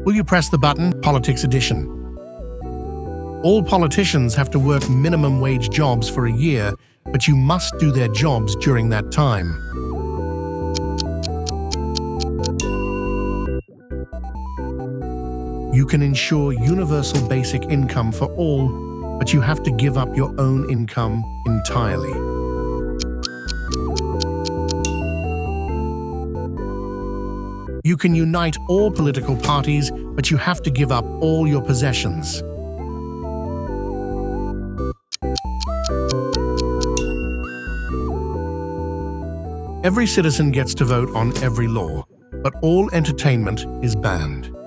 Will you press the button? Politics Edition. All politicians have to work minimum wage jobs for a year, but you must do their jobs during that time. You can ensure universal basic income for all, but you have to give up your own income entirely. You can unite all political parties, but you have to give up all your possessions. Every citizen gets to vote on every law, but all entertainment is banned.